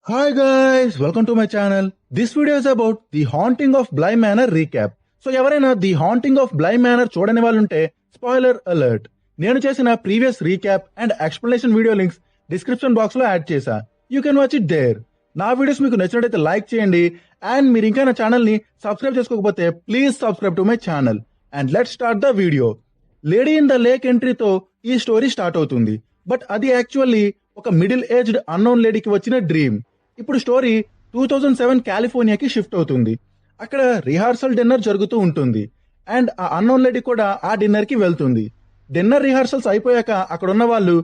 Hi guys, welcome to my channel. This video is about The Haunting of Bly Manor recap. So ఎవరైనా the haunting of Bly Manor చూడని వాళ్ళు ఉంటే spoiler alert. నేను చేసిన previous recap and explanation video links description box లో add చేశా. You can watch it there. నా videos మీకు నచ్చినట్టయితే లైక్ చేయండి అండ్ మీరు ఇంకా నా ఛానల్ ని సబ్స్క్రైబ్ చేసుకోకపోతే please subscribe to my channel. And let's start the video. Lady in the lake ఎంట్రీతో ఈ స్టోరీ స్టార్ట్ అవుతుంది. బట్ అది యాక్చువల్లీ ఒక మిడిల్ ఏజ్డ్ అన్నోన్ లేడీకి వచ్చిన డ్రీమ్. ఇప్పుడు స్టోరీ 2007 కాలిఫోర్నియాకి షిఫ్ట్ అవుతుంది. అక్కడ రిహార్సల్ డిన్నర్ జరుగుతూ ఉంటుంది అండ్ ఆ అన్నోన్ లేడీ కూడా ఆ డిన్నర్ కి వెళ్తుంది. డిన్నర్ రిహార్సల్స్ అయిపోయాక అక్కడ ఉన్న వాళ్ళు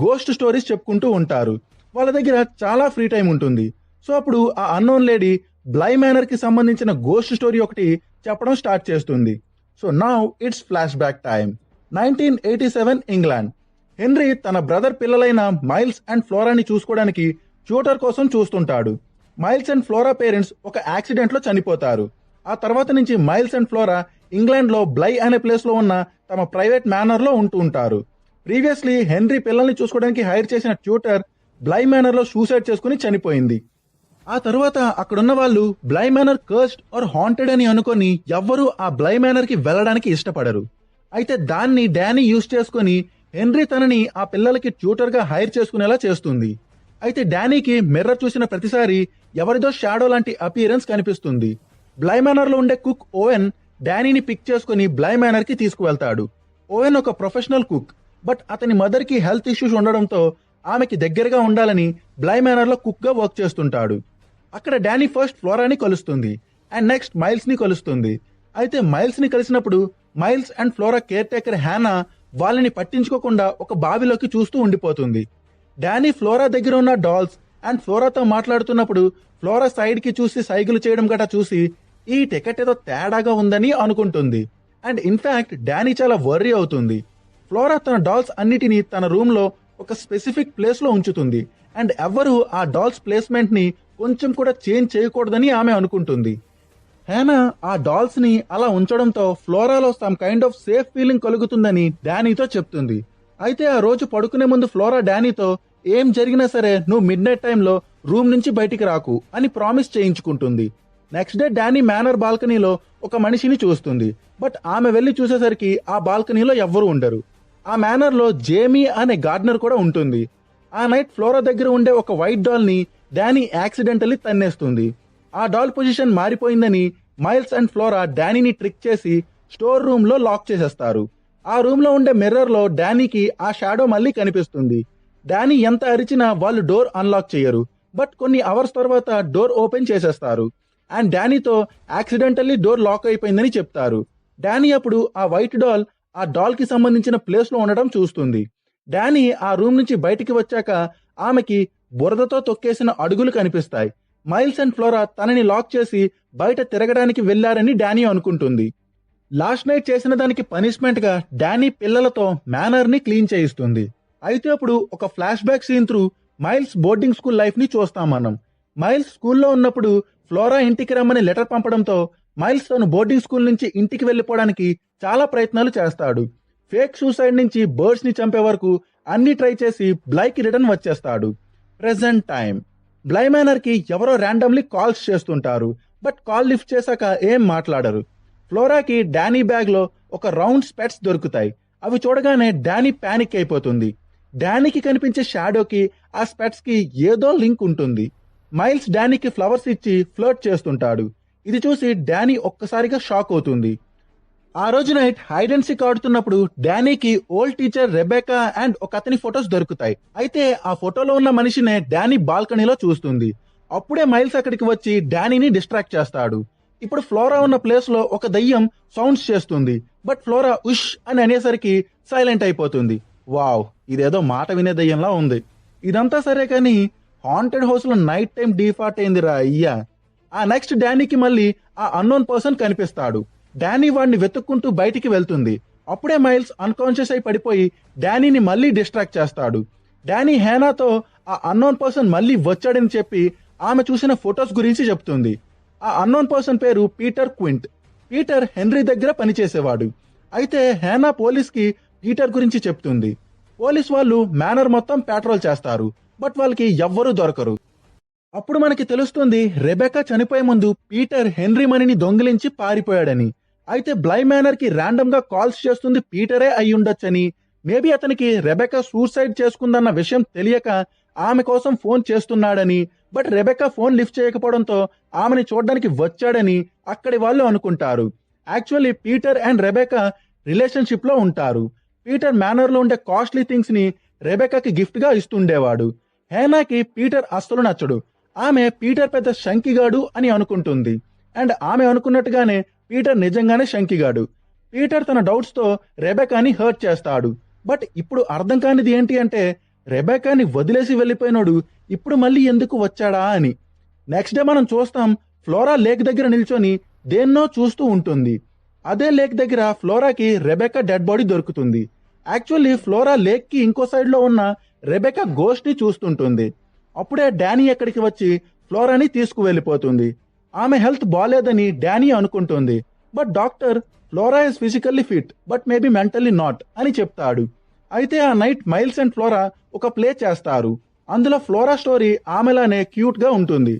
గోస్ట్ స్టోరీస్ చెప్పుకుంటూ ఉంటారు. వాళ్ళ దగ్గర చాలా ఫ్రీ టైం ఉంటుంది. సో అప్పుడు ఆ అన్నోన్ లేడీ బ్లై మేనర్ కి సంబంధించిన గోస్ట్ స్టోరీ ఒకటి చెప్పడం స్టార్ట్ చేస్తుంది. So now it's flash back time. 1987 England. Henry తన బ్రదర్ పిల్లలైన మైల్స్ అండ్ ఫ్లోరాని చూసుకోవడానికి ట్యూటర్ కోసం చూస్తుంటాడు. మైల్స్ అండ్ ఫ్లోరా పేరెంట్స్ ఒక యాక్సిడెంట్ లో చనిపోతారు. ఆ తర్వాత నుంచి మైల్స్ అండ్ ఫ్లోరా ఇంగ్లాండ్ లో బ్లై అనే ప్లేస్ లో ఉన్న తమ ప్రైవేట్ మేనర్ లో ఉంటూ ఉంటారు. ప్రీవియస్లీ హెన్రీ పిల్లల్ని చూసుకోవడానికి హైర్ చేసిన ట్యూటర్ బ్లై మేనర్ లో సూసైడ్ చేసుకుని చనిపోయింది. ఆ తర్వాత అక్కడున్న వాళ్ళు బ్లై మేనర్ కర్స్డ్ ఆర్ హాంటెడ్ అని అనుకొని ఎవ్వరూ ఆ బ్లై మేనర్ కి వెళ్ళడానికి ఇష్టపడరు. అయితే దాన్ని డానీ యూజ్ చేసుకుని హెన్రీ తనని ఆ పిల్లలకి ట్యూటర్ గా హైర్ చేసుకునేలా చేస్తుంది. అయితే డానీకి మిర్రర్ చూసిన ప్రతిసారి ఎవరిదో షాడో లాంటి అపియరెన్స్ కనిపిస్తుంది. బ్లై మేనర్ లో ఉండే కుక్ ఓవెన్ డానీని పిక్ చేసుకుని బ్లై మేనర్ కి తీసుకువెళ్తాడు. ఓవెన్ ఒక ప్రొఫెషనల్ కుక్, బట్ అతని మదర్ కి హెల్త్ ఇష్యూస్ ఉండడంతో ఆమెకి దగ్గరగా ఉండాలని బ్లై మేనర్ లో కుక్ గా వర్క్ చేస్తుంటాడు. అక్కడ డానీ ఫస్ట్ ఫ్లోరాని కలుస్తుంది అండ్ నెక్స్ట్ మైల్స్ ని కలుస్తుంది. అయితే మైల్స్ ని కలిసినప్పుడు miles and flora care taker హ్యానా వాళ్ళని పట్టించుకోకుండా ఒక బావిలోకి చూస్తూ ఉండిపోతుంది. డానీ ఫ్లోరా దగ్గర ఉన్న డాల్స్ అండ్ ఫ్లోరాతో మాట్లాడుతున్నప్పుడు ఫ్లోరా సైడ్ కి చూసి సైకిల్ చేయడం గట్రా చూసి ఈ టికెట్ ఏదో తేడాగా ఉందని అనుకుంటుంది. అండ్ ఇన్ఫాక్ట్ డానీ చాలా వర్రీ అవుతుంది. ఫ్లోరా తన డాల్స్ అన్నిటినీ తన రూమ్ లో ఒక స్పెసిఫిక్ ప్లేస్ లో ఉంచుతుంది అండ్ ఎవ్వరూ ఆ డాల్స్ ప్లేస్మెంట్ ని కొంచెం కూడా చేంజ్ చేయకూడదని ఆమె అనుకుంటుంది. హేనా ఆ డాల్స్ ని అలా ఉంచడంతో ఫ్లోరాలో some kind of safe feeling కలుగుతుందని డానీతో చెప్తుంది. అయితే ఆ రోజు పడుకునే ముందు ఫ్లోరా డానీతో ఏం జరిగినా సరే నువ్వు మిడ్ నైట్ టైంలో రూమ్ నుంచి బయటికి రాకు అని ప్రామిస్ చేయించుకుంటుంది. నెక్స్ట్ డే డానీ మేనర్ బాల్కనీలో ఒక మనిషిని చూస్తుంది. బట్ ఆమె వెళ్లి చూసేసరికి ఆ బాల్కనీలో ఎవ్వరూ ఉండరు. ఆ మేనర్ లో జేమీ అనే గార్డెనర్ కూడా ఉంటుంది. ఆ నైట్ ఫ్లోరా దగ్గర ఉండే ఒక వైట్ డాల్ ని డానీ యాక్సిడెంటల్లీ తన్నేస్తుంది. ఆ డాల్ పొజిషన్ మారిపోయిందని మైల్స్ అండ్ ఫ్లోరా డానీని ట్రిక్ చేసి స్టోర్ రూమ్ లో లాక్ చేసేస్తారు. ఆ రూమ్ లో ఉండే మిర్రర్ లో డానీకి ఆ షాడో మళ్ళీ కనిపిస్తుంది. డానీ ఎంత అరిచినా వాళ్ళు డోర్ అన్లాక్ చేయరు. బట్ కొన్ని అవర్స్ తర్వాత డోర్ ఓపెన్ చేసేస్తారు అండ్ డానీతో యాక్సిడెంటల్లీ డోర్ లాక్ అయిపోయిందని చెప్తారు. డానీ అప్పుడు ఆ వైట్ డాల్ ఆ డాల్ కి సంబంధించిన ప్లేస్ లో ఉండడం చూస్తుంది. డానీ ఆ రూమ్ నుంచి బయటికి వచ్చాక ఆమెకి బురదతో తొక్కేసిన అడుగులు కనిపిస్తాయి. మైల్స్ అండ్ ఫ్లోరా తనని లాక్ చేసి బయట తిరగడానికి వెళ్లారని డానీ అనుకుంటుంది. లాస్ట్ నైట్ చేసిన దానికి పనిష్మెంట్ గా డానీ పిల్లలతో మేనర్ ని క్లీన్ చేయిస్తుంది. అయితే అప్పుడు ఒక flash back scene through miles boarding school life ని చూస్తాం మనం. మైల్స్ స్కూల్లో ఉన్నప్పుడు ఫ్లోరా ఇంటికి రమ్మని లెటర్ పంపడంతో మైల్స్ తను బోర్డింగ్ స్కూల్ నుంచి ఇంటికి వెళ్లిపోవడానికి చాలా ప్రయత్నాలు చేస్తాడు. ఫేక్ సూసైడ్ నుంచి బర్డ్స్ ని చంపే వరకు అన్ని ట్రై చేసి బ్లైకి రిటర్న్ వచ్చేస్తాడు. Present time. బ్లై మేనర్ కి ఎవరో ర్యాండమ్లీ కాల్స్ చేస్తుంటారు. బట్ కాల్ లిఫ్ట్ చేశాక ఏం మాట్లాడరు. ఫ్లోరాకి డానీ బ్యాగ్ లో ఒక రౌండ్ స్పెట్స్ దొరుకుతాయి. అవి చూడగానే డానీ పానిక్ అయిపోతుంది. డానీకి కనిపించే షాడోకి ఆ స్పెట్స్ కి ఏదో లింక్ ఉంటుంది. మైల్స్ డానీకి ఫ్లవర్స్ ఇచ్చి ఫ్లర్ట్ చేస్తుంటాడు. ఇది చూసి డానీ ఒక్కసారిగా షాక్ అవుతుంది. ఆ రోజు నైట్ హైడ్ అండ్ సీక్ ఆడుతున్నప్పుడు డానీకి ఓల్డ్ టీచర్ రెబెకా అండ్ ఒక అతని ఫొటోస్ దొరుకుతాయి. అయితే ఆ ఫోటోలో ఉన్న మనిషినే డానీ బాల్కనీలో చూస్తుంది. అప్పుడే మైల్స్ అక్కడికి వచ్చి డానీని డిస్ట్రాక్ట్ చేస్తాడు. ఇప్పుడు ఫ్లోరా ఉన్న ప్లేస్ లో ఒక దయ్యం సౌండ్స్ చేస్తుంది. బట్ ఫ్లోరా ఉష్ అని అనేసరికి సైలెంట్ అయిపోతుంది. వావ్, ఇదేదో మాట వినే దయ్యంలా ఉంది. ఇదంతా సరే కానీ హాంటెడ్ హౌస్ లో నైట్ టైం డిఫాల్ట్ అయిందిరా అయ్యా. ఆ నెక్స్ట్ డానీకి మళ్ళీ ఆ అన్నోన్ పర్సన్ కనిపిస్తాడు. డానీ వాడిని వెతుక్కుంటూ బయటికి వెళ్తుంది. అప్పుడే మైల్స్ అన్కాన్షియస్ అయి పడిపోయి డానీని మళ్ళీ డిస్ట్రాక్ట్ చేస్తాడు. డానీ హేనాతో ఆ అన్నోన్ పర్సన్ మళ్ళీ వచ్చాడని చెప్పి ఆమె చూసిన ఫొటోస్ గురించి చెప్తుంది. ఆ అన్నోన్ పర్సన్ పేరు పీటర్ క్వింట్. పీటర్ హెన్రీ దగ్గర పనిచేసేవాడు. అయితే హేనా పోలీస్ కి పీటర్ గురించి చెప్తుంది. పోలీస్ వాళ్ళు మేనర్ మొత్తం పెట్రోల్ చేస్తారు. బట్ వాళ్ళకి ఎవ్వరూ దొరకరు. అప్పుడు మనకి తెలుస్తుంది రెబెకా చనిపోయే ముందు పీటర్ హెన్రీ మనీని దొంగిలించి పారిపోయాడని. అయితే బ్లై మేనర్ కి ర్యాండమ్ గా కాల్స్ చేస్తుంది పీటరే అయి ఉండొచ్చని, మేబీ అతనికి రెబెకా సూసైడ్ చేసుకుందన్న విషయం తెలియక ఆమె కోసం ఫోన్ చేస్తున్నాడని, బట్ రెబెకా ఫోన్ లిఫ్ట్ చేయకపోవడంతో ఆమెని చూడడానికి వచ్చాడని అక్కడి వాళ్ళు అనుకుంటారు. Actually Peter and Rebecca relationship లో ఉంటారు. పీటర్ మేనర్ లో ఉండే కాస్ట్లీ థింగ్స్ ని రెబెకాకి గిఫ్ట్ గా ఇస్తుండేవాడు. హేనాకి పీటర్ అస్సలు నచ్చడు. ఆమె పీటర్ పెద్ద శంకిగాడు అని అనుకుంటుంది. అండ్ ఆమె అనుకున్నట్టుగానే పీటర్ నిజంగానే శంకిగాడు. పీటర్ తన డౌట్స్ తో రెబెకాని హర్ట్ చేస్తాడు. బట్ ఇప్పుడు అర్థం కానిది ఏంటి అంటే, రెబెకాని వదిలేసి వెళ్ళిపోయినోడు ఇప్పుడు మళ్ళీ ఎందుకు వచ్చాడా అని. నెక్స్ట్ డే మనం చూస్తాం ఫ్లోరా లేక్ దగ్గర నిల్చొని దేన్నో చూస్తూ ఉంటుంది. అదే లేక్ దగ్గర ఫ్లోరాకి రెబెకా డెడ్ బాడీ దొరుకుతుంది. యాక్చువల్లీ ఫ్లోరా లేక్ కి ఇంకో సైడ్ లో ఉన్న రెబెకా గోస్ట్ ని చూస్తుంటుంది. అప్పుడే డానీ ఎక్కడికి వచ్చి ఫ్లోరాని తీసుకువెళ్ళిపోతుంది. ఆమె హెల్త్ బాలేదని డానీ అనుకుంటుంది. But doctor Flora is physically fit but maybe mentally not అని చెప్తాడు. అయితే ఆ నైట్ మైల్స్ అండ్ ఫ్లోరా ఒక ప్లే చేస్తారు. అందులో ఫ్లోరా స్టోరీ ఆమెలానే క్యూట్ గా ఉంటుంది.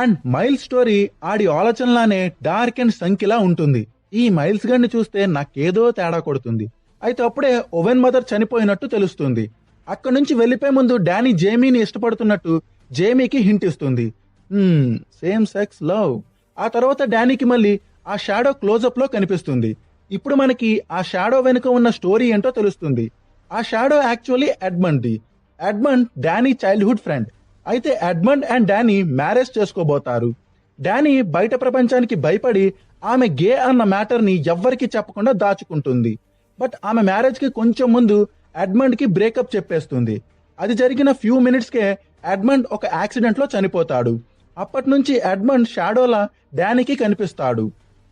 అండ్ మైల్స్ స్టోరీ ఆడి ఆలోచనలానే డార్క్ అండ్ సంకిలా ఉంటుంది. ఈ మైల్స్ గడిని చూస్తే నాకేదో తేడా కొడుతుంది. అయితే అప్పుడే ఓవెన్ మదర్ చనిపోయినట్టు తెలుస్తుంది. అక్కడి నుంచి వెళ్లిపోయే ముందు డానీ జేమీని ఇష్టపడుతున్నట్టు జేమీకి హింట్ ఇస్తుంది. Same sex love. ఆ తర్వాత డానీకి మళ్ళీ ఆ షాడో క్లోజప్ లో కనిపిస్తుంది. ఇప్పుడు మనకి ఆ షాడో వెనుక ఉన్న స్టోరీ ఏంటో తెలుస్తుంది. ఆ shadow actually Edmund. Edmund Dani childhood friend. అయితే ఎడ్మండ్ అండ్ డానీ మ్యారేజ్ చేసుకోబోతారు. డానీ బయట ప్రపంచానికి భయపడి ఆమె గే అన్న మ్యాటర్ ని ఎవ్వరికి చెప్పకుండా దాచుకుంటుంది. బట్ ఆమె మ్యారేజ్ కి కొంచెం ముందు ఎడ్మండ్ కి బ్రేకప్ చెప్పేస్తుంది. అది జరిగిన ఫ్యూ మినిట్స్ కే ఎడ్మండ్ ఒక యాక్సిడెంట్ లో చనిపోతాడు. అప్పటి నుంచి ఎడ్మండ్ షాడోలా డానీకి కనిపిస్తాడు.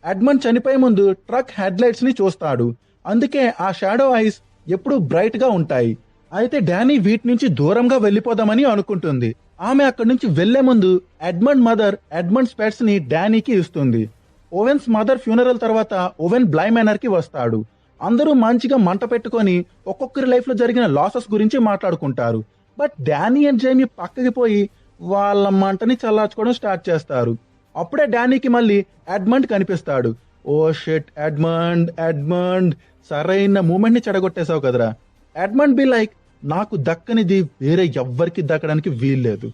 ఎడ్మండ్ చనిపోయే ముందు ట్రక్ హెడ్ లైట్స్ ని చూస్తాడు. అందుకే ఆ షాడో ఐస్ ఎప్పుడు బ్రైట్ గా ఉంటాయి. అయితే డానీ వీటి నుంచి దూరంగా వెళ్లిపోదామని అనుకుంటుంది. ఆమె అక్కడి నుంచి వెళ్లే ముందు ఎడ్మండ్ మదర్ ఎడ్మండ్ స్పెట్స్ ని డానీకి ఇస్తుంది. ఓవెన్స్ మదర్ ఫ్యూనరల్ తర్వాత ఓవెన్ బ్లై మేనర్ కి వస్తాడు. అందరూ మంచిగా మంట పెట్టుకొని ఒక్కొక్కరి లైఫ్ లో జరిగిన లాసెస్ గురించి మాట్లాడుకుంటారు. బట్ డానీ అండ్ జైమీ పక్కకి పోయి వాళ్ళ మంటని చల్లార్చుకోవడం స్టార్ట్ చేస్తారు. అప్పుడే డానీకి మళ్ళీ ఎడ్మండ్ కనిపిస్తాడు. ఓ షిట్ ఎడ్మండ్, ఎడ్మండ్ సరైన మూమెంట్ ని చెడగొట్టేశావు కదరా. ఎడ్మండ్ బి లైక్, నాకు దక్కనిది వేరే ఎవ్వరికి దక్కడానికి వీల్లేదు.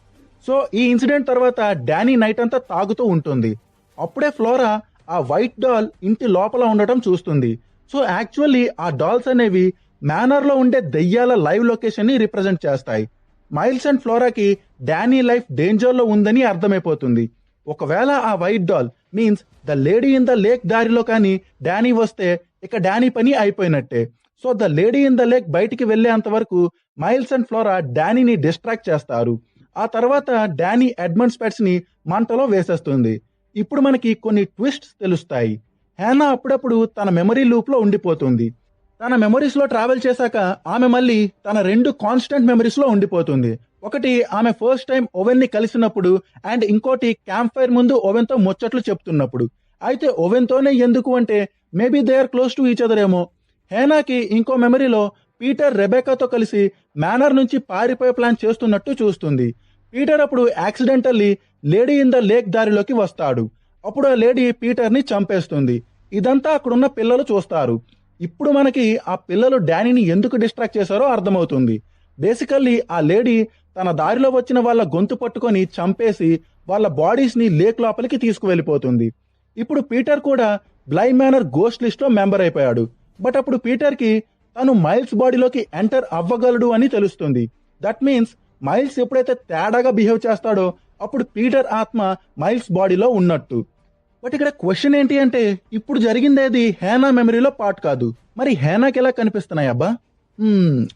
సో ఈ ఇన్సిడెంట్ తర్వాత డానీ నైట్ అంతా తాగుతూ ఉంటుంది. అప్పుడే ఫ్లోరా ఆ వైట్ డాల్ ఇంటి లోపల ఉండటం చూస్తుంది. సో యాక్చువల్లీ ఆ డాల్స్ అనేవి మేనర్ లో ఉండే దెయ్యాల లైవ్ లొకేషన్ ని రిప్రజెంట్ చేస్తాయి. మైల్స్ అండ్ ఫ్లోరాకి డానీ లైఫ్ డేంజర్ లో ఉందని అర్థమైపోతుంది. ఒకవేళ ఆ white doll means the lady in the lake దారిలో కానీ డానీ వస్తే ఇక డానీ పని అయిపోయినట్టే. So the lady in the lake బయటికి వెళ్లేంత వరకు మైల్స్ అండ్ ఫ్లోరా డానీని డిస్ట్రాక్ట్ చేస్తారు. ఆ తర్వాత డానీ ఎడ్మండ్ స్పెట్స్ ని మంటలో వేసేస్తుంది. ఇప్పుడు మనకి కొన్ని ట్విస్ట్స్ తెలుస్తాయి. హేనా అప్పుడప్పుడు తన మెమరీ లూప్ లో ఉండిపోతుంది. తన మెమరీస్ లో ట్రావెల్ చేశాక ఆమె మళ్ళీ తన 2 కాన్స్టెంట్ మెమరీస్ లో ఉండిపోతుంది. ఒకటి ఆమె ఫస్ట్ టైం ఓవెన్ ని కలిసినప్పుడు అండ్ ఇంకోటి క్యాంప్ ఫైర్ ముందు ఓవెన్ తో ముచ్చట్లు చెప్తున్నప్పుడు. అయితే ఓవెన్ తోనే ఎందుకు అంటే maybe they are close to each other ఏమో. హేనాకి ఇంకో మెమరీలో పీటర్ రెబెకాతో కలిసి మేనర్ నుంచి పారిపోయే ప్లాన్ చేస్తున్నట్టు చూస్తుంది. పీటర్ అప్పుడు accidentally lady in the lake దారిలోకి వస్తాడు. అప్పుడు ఆ లేడీ పీటర్ ని చంపేస్తుంది. ఇదంతా అక్కడున్న పిల్లలు చూస్తారు. ఇప్పుడు మనకి ఆ పిల్లలు డానీని ఎందుకు డిస్ట్రాక్ట్ చేశారో అర్థమవుతుంది. బేసికల్లీ ఆ లేడీ తన దారిలో వచ్చిన వాళ్ళ గొంతు పట్టుకొని చంపేసి వాళ్ళ బాడీస్ ని లేక్ లోపలికి తీసుకువెళ్ళిపోతుంది. ఇప్పుడు పీటర్ కూడా బ్లై మేనర్ గోస్ట్ లిస్ట్ లో మెంబర్ అయిపోయాడు. బట్ అప్పుడు పీటర్ కి తను మైల్స్ బాడీలోకి ఎంటర్ అవ్వగలడు అని తెలుస్తుంది. దట్ మీన్స్ మైల్స్ ఎప్పుడైతే తేడాగా బిహేవ్ చేస్తాడో అప్పుడు పీటర్ ఆత్మ మైల్స్ బాడీలో ఉన్నట్టు. బట్ ఇక్కడ క్వశ్చన్ ఏంటి అంటే, ఇప్పుడు జరిగిందేది హేనా మెమరీలో పార్ట్ కాదు. మరి హేనాకి ఎలా కనిపిస్తున్నాయి అబ్బా?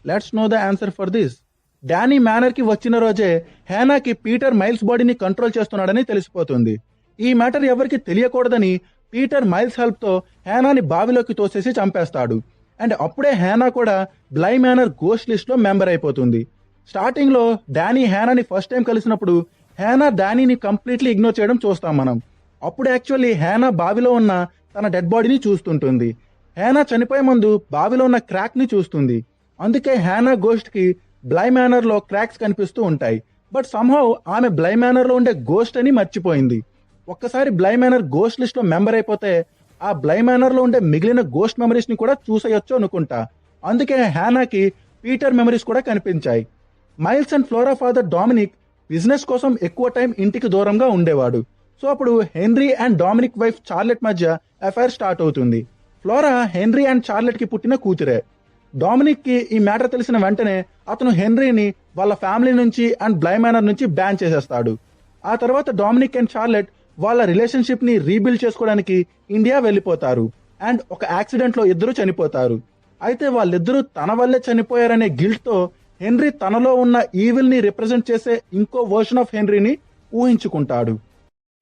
Let's know the answer for this. Danny manner కి వచ్చిన రోజే హేనాకి పీటర్ మైల్స్ బాడీని కంట్రోల్ చేస్తున్నాడని తెలిసిపోతుంది. ఈ మ్యాటర్ ఎవరికి తెలియకూడదని పీటర్ మైల్స్ హెల్ప్ తో హేనాని బావిలోకి తోసేసి చంపేస్తాడు. అండ్ అప్పుడే హేనా కూడా బ్లై మేనర్ గోస్ట్ లిస్ట్ లో మెంబర్ అయిపోతుంది. స్టార్టింగ్ లో డానీ హేనాని ఫస్ట్ టైం కలిసినప్పుడు హేనా డానీని కంప్లీట్లీ ఇగ్నోర్ చేయడం చూస్తాం మనం. అప్పుడు యాక్చువల్లీ హేనా బావిలో ఉన్న తన డెడ్ బాడీని చూస్తుంటుంది. హేనా చనిపోయే ముందు బావిలో ఉన్న క్రాక్ ని చూస్తుంది. అందుకే హేనా గోస్ట్ కి బ్లై మేనర్ లో క్రాక్స్ కనిపిస్తూ ఉంటాయి. బట్ సంహౌ ఆమె బ్లై మేనర్ లో ఉండే గోస్ట్ అని మర్చిపోయింది. ఒక్కసారి బ్లై మేనర్ గోస్ట్ లిస్ట్ లో మెంబర్ అయిపోతే ఆ బ్లై మేనర్ లో ఉండే మిగిలిన గోస్ట్ మెమరీస్ ని కూడా చూసేయొచ్చు అనుకుంటా. అందుకే హ్యానాకి పీటర్ మెమరీస్ కూడా కనిపించాయి. Miles and Flora father Dominic business కోసం ఎక్కువ టైం ఇంటికి దూరంగా ఉండేవాడు. సో అప్పుడు Henry and Dominic wife Charlotte మధ్య అఫైర్ స్టార్ట్ అవుతుంది. ఫ్లోరా హెన్రీ అండ్ చార్లెట్ కి పుట్టిన కూతురే. డామినిక్ కి ఈ మ్యాటర్ తెలిసిన వెంటనే అతను హెన్రీని వాళ్ళ ఫ్యామిలీ నుంచి అండ్ బ్లై మేనర్ నుంచి బ్యాన్ చేసేస్తాడు. ఆ తర్వాత డామినిక్ అండ్ చార్లెట్ వాళ్ళ రిలేషన్షిప్ ని రీబిల్డ్ చేసుకోవడానికి ఇండియా వెళ్ళిపోతారు. అండ్ ఒక యాక్సిడెంట్ లో ఇద్దరు చనిపోతారు. అయితే వాళ్ళిద్దరూ తన వల్లే చనిపోయారనే గిల్ట్ తో హెన్రీ తనలో ఉన్న ఈవిల్ ని రిప్రజెంట్ చేసే ఇంకో వర్షన్ ఆఫ్ హెన్రీని ఊహించుకుంటాడు.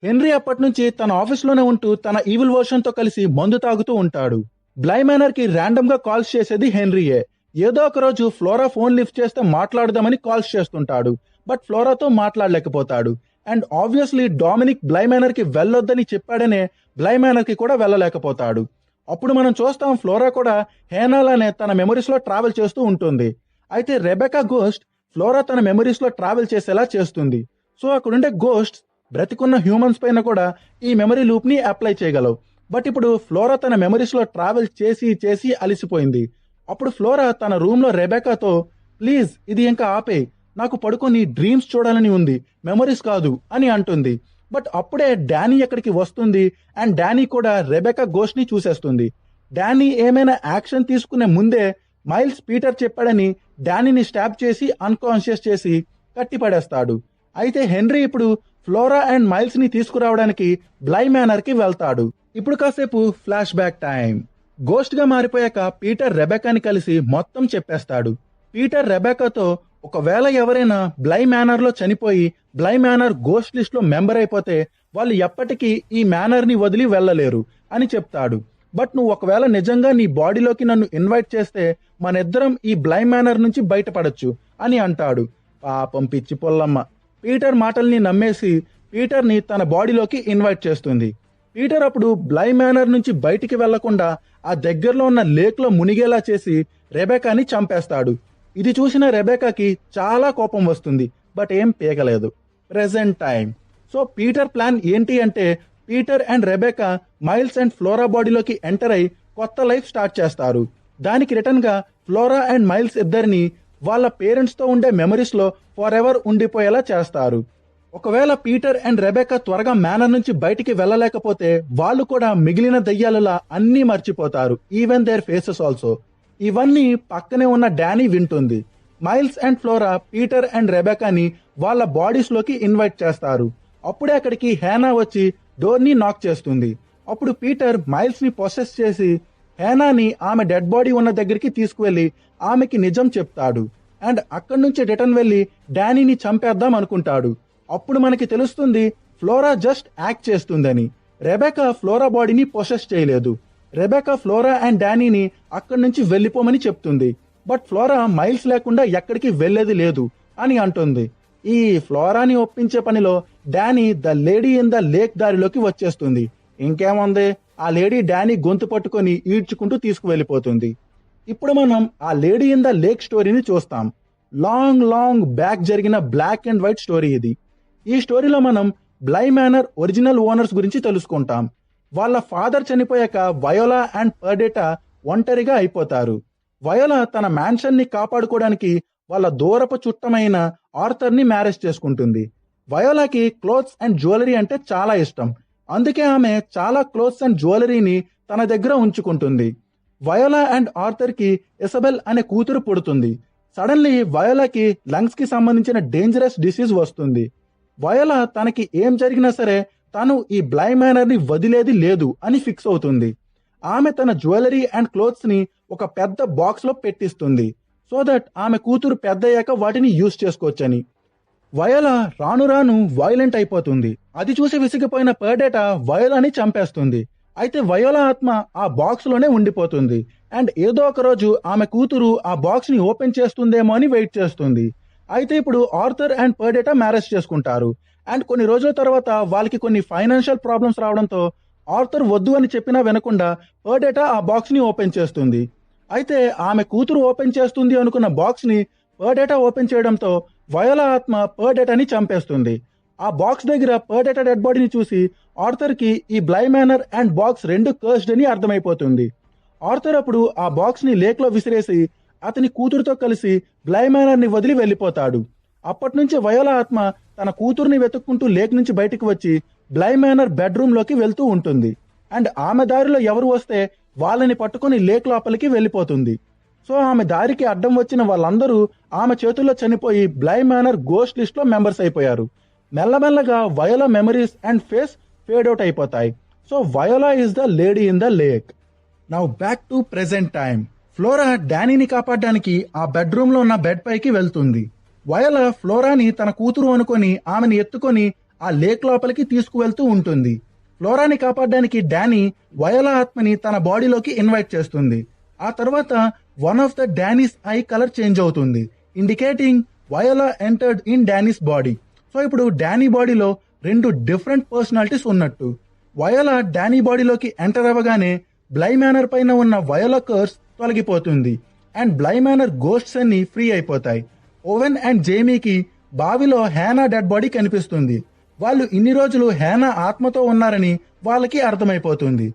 హెన్రీ అప్పటి నుంచి తన ఆఫీస్లోనే ఉంటూ తన ఈవిల్ వర్షన్ తో కలిసి మందు తాగుతూ ఉంటాడు. బ్లై మేనర్ కి ర్యాండమ్ గా కాల్స్ చేసేది హెన్రీయే. ఏదో ఒక రోజు ఫ్లోరా ఫోన్ లిఫ్ట్ చేస్తే మాట్లాడదామని కాల్స్ చేస్తుంటాడు. బట్ ఫ్లోరాతో మాట్లాడలేకపోతాడు. And obviously Dominic Bly manor కి వెళ్ళొద్దని చెప్పాడనే బ్లై మేనర్ కి కూడా వెళ్ళలేకపోతాడు. అప్పుడు మనం చూస్తాం ఫ్లోరా కూడా హేనాలానే తన మెమరీస్ లో ట్రావెల్ చేస్తూ ఉంటుంది. అయితే రెబెకా గోస్ట్ ఫ్లోరా తన మెమరీస్ లో ట్రావెల్ చేసేలా చేస్తుంది. సో అక్కడుండే గోస్ట్ బ్రతికున్న హ్యూమన్స్ పైన కూడా ఈ మెమరీ లూప్ ని అప్లై చేయగలవు. బట్ ఇప్పుడు ఫ్లోరా తన మెమరీస్ లో ట్రావెల్ చేసి చేసి అలిసిపోయింది. అప్పుడు ఫ్లోరా తన రూమ్ లో రెబెకాతో, ప్లీజ్ ఇది ఇంకా ఆపే, నాకు పడుకొని డ్రీమ్స్ చూడాలని ఉంది, మెమరీస్ కాదు అని అంటుంది. బట్ అప్పుడే డానీ ఎక్కడికి వస్తుంది. అండ్ డానీ కూడా రెబెకా గోస్ట్ ని చూసేస్తుంది. డానీ ఏమైనా యాక్షన్ తీసుకునే ముందే మైల్స్ పీటర్ చెప్పాడని డానీని స్టాప్ చేసి అన్కాన్షియస్ చేసి కట్టిపడేస్తాడు. అయితే హెన్రీ ఇప్పుడు ఫ్లోరా అండ్ మైల్స్ ని తీసుకురావడానికి బ్లై మేనర్ కి వెళ్తాడు. ఇప్పుడు కాసేపు ఫ్లాష్ బ్యాక్ టైం. గోస్ట్ గా మారిపోయాక పీటర్ రెబెకాని కలిసి మొత్తం చెప్పేస్తాడు. పీటర్ రెబెకాతో, ఒకవేళ ఎవరైనా బ్లై మేనర్ లో చనిపోయి బ్లై మేనర్ గోస్ట్ లిస్ట్ లో మెంబర్ అయిపోతే వాళ్ళు ఎప్పటికీ ఈ మేనర్ ని వదిలి వెళ్ళలేరు అని చెప్తాడు. బట్ నువ్వు ఒకవేళ నిజంగా నీ బాడీలోకి నన్ను ఇన్వైట్ చేస్తే మనిద్దరం ఈ బ్లై మేనర్ నుంచి బయటపడచ్చు అని అంటాడు. పాపం పిచ్చి పొల్లమ్మ పీటర్ మాటల్ని నమ్మేసి పీటర్ ని తన బాడీలోకి ఇన్వైట్ చేస్తుంది. పీటర్ అప్పుడు బ్లై మేనర్ నుంచి బయటికి వెళ్లకుండా ఆ దగ్గరలో ఉన్న లేక్ లో మునిగేలా చేసి రెబెకాని చంపేస్తాడు. ఇది చూసిన రెబెకాకి చాలా కోపం వస్తుంది. బట్ ఏం పీకలేదు. Present time. So Peter plan ఏంటి అంటే Peter and Rebecca Miles and Flora బాడీలోకి ఎంటర్ అయి కొత్త లైఫ్ స్టార్ట్ చేస్తారు. దానికి రిటర్న్ గా ఫ్లోరా అండ్ మైల్స్ ఇద్దరిని వాళ్ళ పేరెంట్స్ తో ఉండే మెమరీస్ లో ఫర్ ఎవర్ ఉండిపోయేలా చేస్తారు. ఒకవేళ పీటర్ అండ్ రెబెకా త్వరగా మేనర్ నుంచి బయటికి వెళ్ళలేకపోతే వాళ్ళు కూడా మిగిలిన దయ్యాలలా అన్నీ మర్చిపోతారు. Even their faces also. ఇవన్నీ పక్కనే ఉన్న డానీ వింటుంది. Miles and Flora Peter and రెబెకాని వాళ్ళ బాడీస్ లోకి ఇన్వైట్ చేస్తారు. అప్పుడే అక్కడికి హేనా వచ్చి డోర్ ని నాక్ చేస్తుంది. అప్పుడు పీటర్ మైల్స్ ని పొసెస్ చేసి హేనాని ఆమె డెడ్ బాడీ ఉన్న దగ్గరికి తీసుకువెళ్లి ఆమెకి నిజం చెప్తాడు. అండ్ అక్కడి నుంచి రిటర్న్ వెళ్లి డానీని చంపేద్దాం అనుకుంటాడు. అప్పుడు మనకి తెలుస్తుంది ఫ్లోరా జస్ట్ యాక్ట్ చేస్తుందని. రెబెకా ఫ్లోరా బాడీని పొసెస్ చేయలేదు. రెబెకా ఫ్లోరా అండ్ డానీని అక్కడి నుంచి వెళ్ళిపోమని చెప్తుంది. బట్ ఫ్లోరా మైల్స్ లేకుండా ఎక్కడికి వెళ్లేది లేదు అని అంటుంది. ఈ ఫ్లోరాని ఒప్పించే పనిలో Danny the lady in the lake దారిలోకి వచ్చేస్తుంది. ఇంకేముంది, ఆ లేడీ డానీ గొంతు పట్టుకొని ఈడ్చుకుంటూ తీసుకువెళ్ళిపోతుంది. ఇప్పుడు మనం ఆ లేడీ ఇన్ ద లేక్ స్టోరీని చూస్తాం. లాంగ్ లాంగ్ బ్యాక్ జరిగిన బ్లాక్ అండ్ వైట్ స్టోరీ ఇది. ఈ స్టోరీలో మనం బ్లై మేనర్ ఒరిజినల్ ఓనర్స్ గురించి తెలుసుకుంటాం. వాళ్ళ ఫాదర్ చనిపోయాక వయోలా అండ్ పర్డేటా ఒంటరిగా అయిపోతారు. వయోలా తన మ్యాన్షన్ ని కాపాడుకోవడానికి వాళ్ళ దూరపు చుట్టమైన ఆర్థర్ ని మ్యారేజ్ చేసుకుంటుంది. వయోలాకి క్లోత్స్ అండ్ జ్యువెలరీ అంటే చాలా ఇష్టం. అందుకే ఆమె చాలా క్లోత్స్ అండ్ జ్యువెలరీని తన దగ్గర ఉంచుకుంటుంది. వయోలా అండ్ ఆర్థర్ కి ఇసబెల్ అనే కూతురు పుడుతుంది. సడన్లీ వయోలాకి లంగ్స్ కి సంబంధించిన డేంజరస్ డిసీజ్ వస్తుంది. వయోలా తనకి ఏం జరిగినా సరే తను ఈ బ్లై మేనర్ ని వదిలేది లేదు అని ఫిక్స్ అవుతుంది. ఆమె తన జ్యువెలరీ అండ్ క్లోత్స్ ని ఒక పెద్ద బాక్స్ లో పెట్టిస్తుంది. సో దట్ ఆమె కూతురు పెద్దయ్యాక వాటిని యూజ్ చేసుకోవచ్చని. వయోలా రాను రాను వైలెంట్ అయిపోతుంది. అది చూసి విసిగిపోయిన పర్డేటా వయోలాని చంపేస్తుంది. అయితే వయోలా ఆత్మ ఆ బాక్స్ లోనే ఉండిపోతుంది. అండ్ ఏదో ఒక రోజు ఆమె కూతురు ఆ బాక్స్ ని ఓపెన్ చేస్తుందేమో అని వెయిట్ చేస్తుంది. అయితే ఇప్పుడు ఆర్థర్ అండ్ పర్డేటా మ్యారేజ్ చేసుకుంటారు. అండ్ కొన్ని రోజుల తర్వాత వాళ్ళకి కొన్ని ఫైనాన్షియల్ ప్రాబ్లమ్స్ రావడంతో ఆర్థర్ వద్దు అని చెప్పినా వినకుండా పర్డేటా ఆ బాక్స్ ని ఓపెన్ చేస్తుంది. అయితే ఆమె కూతురు ఓపెన్ చేస్తుంది అనుకున్న బాక్స్ ని పర్డేటా ఓపెన్ చేయడంతో వయోలా ఆత్మ పర్డేటాని చంపేస్తుంది. ఆ బాక్స్ దగ్గర పర్డేటా డెడ్ బాడీని చూసి ఆర్థర్ కి ఈ బ్లై మేనర్ అండ్ బాక్స్ రెండు కర్స్డ్ అని అర్థమైపోతుంది. ఆర్థర్ అప్పుడు ఆ బాక్స్ ని లేక్ లో విసిరేసి అతని కూతురుతో కలిసి బ్లై మేనర్ ని వదిలి వెళ్ళిపోతాడు. అప్పటి నుంచి వయోలా ఆత్మ తన కూతుర్ని వెతుక్కుంటూ లేక్ నుంచి బయటకు వచ్చి బ్లై మేనర్ బెడ్రూమ్ లోకి వెళ్తూ ఉంటుంది. అండ్ ఆమె దారిలో ఎవరు వస్తే వాళ్ళని పట్టుకుని లేక్ లోపలికి వెళ్ళిపోతుంది. సో ఆమె దారికి అడ్డం వచ్చిన వాళ్ళందరూ ఆమె చేతుల్లో చనిపోయి బ్లై మేనర్ గోస్ట్ లిస్ట్ లో మెంబర్స్ అయిపోయారు. మెల్లమెల్లగా Viola memories and face fade out అయిపోతాయి. So Viola is the lady in the lake. Now back to present time. Flora డానీని కాపాడడానికి ఆ బెడ్రూమ్ లో ఉన్న బెడ్ పైకి వెళ్తుంది. వయోలా ఫ్లోరాని తన కూతురు అనుకొని ఆమెను ఎత్తుకొని ఆ లేక్ లోపలికి తీసుకువెళ్తూ ఉంటుంది. ఫ్లోరాని కాపాడడానికి డానీ వయోలా ఆత్మని తన బాడీలోకి ఇన్వైట్ చేస్తుంది. ఆ తర్వాత one of the Dani's eye colour change అవుతుంది, indicating Viola entered in Dani's body. So ఇప్పుడు డానీ బాడీలో రెండు డిఫరెంట్ పర్సనాలిటీస్ ఉన్నట్టు. వయోలా డానీ బాడీలోకి ఎంటర్ అవ్వగానే బ్లై మేనర్ పైన ఉన్న వయోలా కర్స్ తొలగిపోతుంది అండ్ బ్లై మేనర్ గోస్ట్స్ అన్ని ఫ్రీ అయిపోతాయి. ఓవెన్ అండ్ జేమీకి బావిలో హ్యానా డెడ్ బాడీ కనిపిస్తుంది. వాళ్ళు ఇన్ని రోజులు హ్యానా ఆత్మతో ఉన్నారని వాళ్ళకి అర్థమైపోతుంది.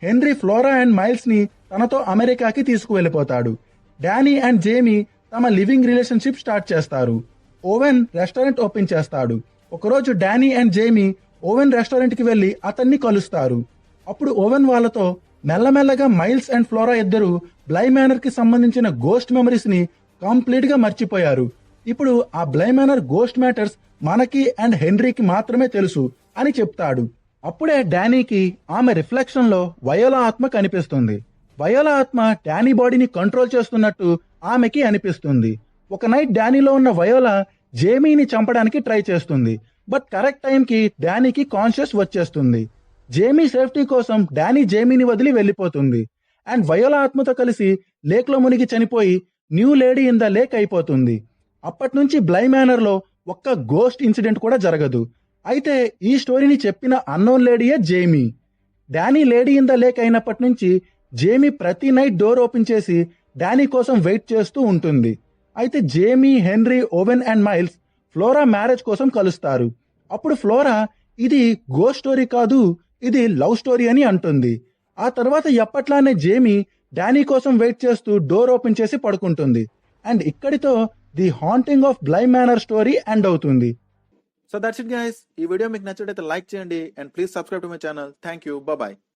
హెన్రీ ఫ్లోరా అండ్ మైల్స్ ని తనతో అమెరికాకి తీసుకువెళ్ళిపోతాడు. డానీ అండ్ జేమీ తమ లివింగ్ రిలేషన్షిప్ స్టార్ట్ చేస్తారు. ఓవెన్ రెస్టారెంట్ ఓపెన్ చేస్తాడు. ఒకరోజు Dani and Jamie Owen restaurant కి వెళ్లి అతన్ని కలుస్తారు. అప్పుడు ఓవెన్ వాళ్ళతో మెల్లమెల్లగా మైల్స్ అండ్ ఫ్లోరా ఇద్దరు బ్లై మేనర్ కి సంబంధించిన గోస్ట్ మెమరీస్ ని కంప్లీట్ గా మర్చిపోయారు. ఇప్పుడు ఆ బ్లై మేనర్ గోస్ట్ మ్యాటర్స్ మనకి అండ్ హెన్రీకి మాత్రమే తెలుసు అని చెప్తాడు. అప్పుడే డానీకి ఆమె రిఫ్లెక్షన్ లో వయోలా ఆత్మ కనిపిస్తుంది. వయోలా ఆత్మ డానీ బాడీని కంట్రోల్ చేస్తున్నట్టు ఆమెకి అనిపిస్తుంది. ఒక నైట్ డానీలో ఉన్న వయోలా జేమీని చంపడానికి ట్రై చేస్తుంది. బట్ కరెక్ట్ టైంకి డానీకి కాన్షియస్ వచ్చేస్తుంది. జేమీ సేఫ్టీ కోసం డానీ జేమీని వదిలి వెళ్ళిపోతుంది అండ్ వయోలా ఆత్మతో కలిసి లేక్ లో మునిగి చనిపోయి new lady in the lake అయిపోతుంది. అప్పటి నుంచి బ్లై మేనర్ లో ఒక్క గోస్ట్ ఇన్సిడెంట్ కూడా జరగదు. అయితే ఈ స్టోరీని చెప్పిన అన్నోన్ లేడీయే Jamie. Dani lady in the lake అయినప్పటి నుంచి జేమీ ప్రతి నైట్ డోర్ ఓపెన్ చేసి డానీ కోసం వెయిట్ చేస్తూ ఉంటుంది. అయితే Jamie, Henry, Owen and Miles Flora marriage కోసం కలుస్తారు. అప్పుడు ఫ్లోరా ఇది గోస్ట్ స్టోరీ కాదు, ఇది లవ్ స్టోరీ అని అంటుంది. ఆ తర్వాత ఎప్పట్లానే జేమీ డానీ కోసం వెయిట్ చేస్తూ డోర్ ఓపెన్ చేసి పడుకుంటుంది. అండ్ ఇక్కడితో the haunting of Bly manor story end అవుతుంది. So that's it guys. ఈ వీడియో మీకు నచ్చినట్లయితే లైక్ చేయండి and please subscribe to my channel. Thank you. Bye.